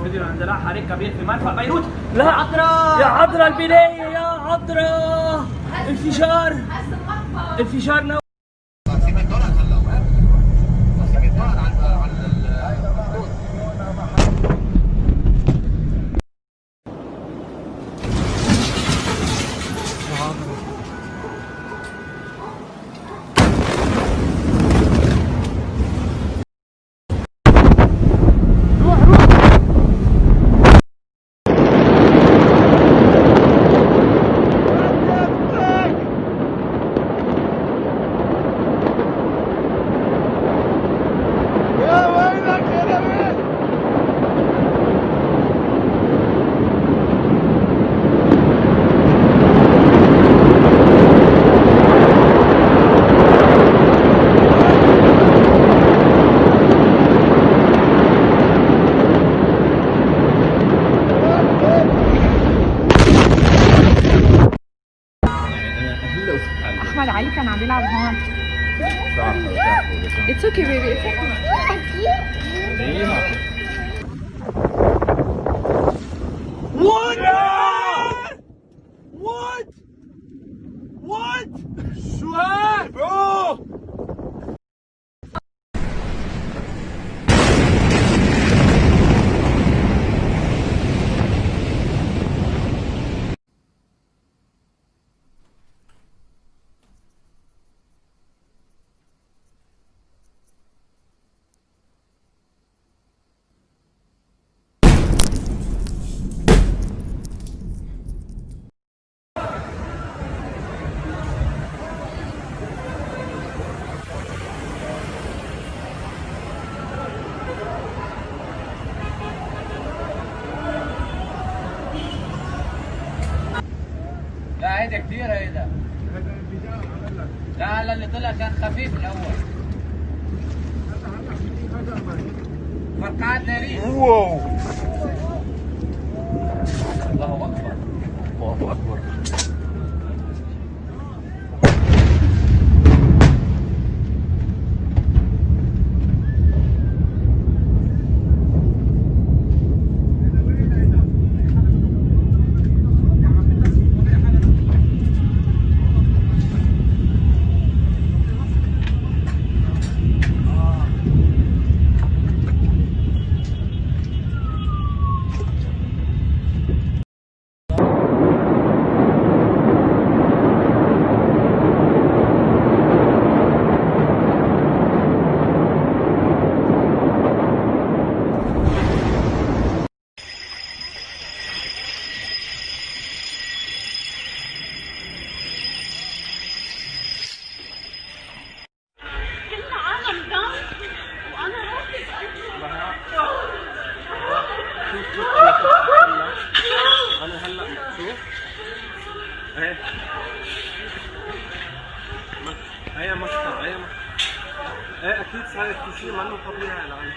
يدير اندلاع حريق كبير في مرفأ بيروت. لا يا عطرة يا عطرة البناية يا عطرة. انفجار انفجار احمد علي كان عم بيلعب هون. It's okay baby, it's okay. What? What? What? شو هاد؟ برو لا هيدا كثير هيدا. لا اللي طلع كان خفيف الاول. فرقعات نارية. واو الله اكبر. الله اكبر. انا هلا شوف اهي هي مسطر ايه اكيد صاير في شيء منه طبيعي الان.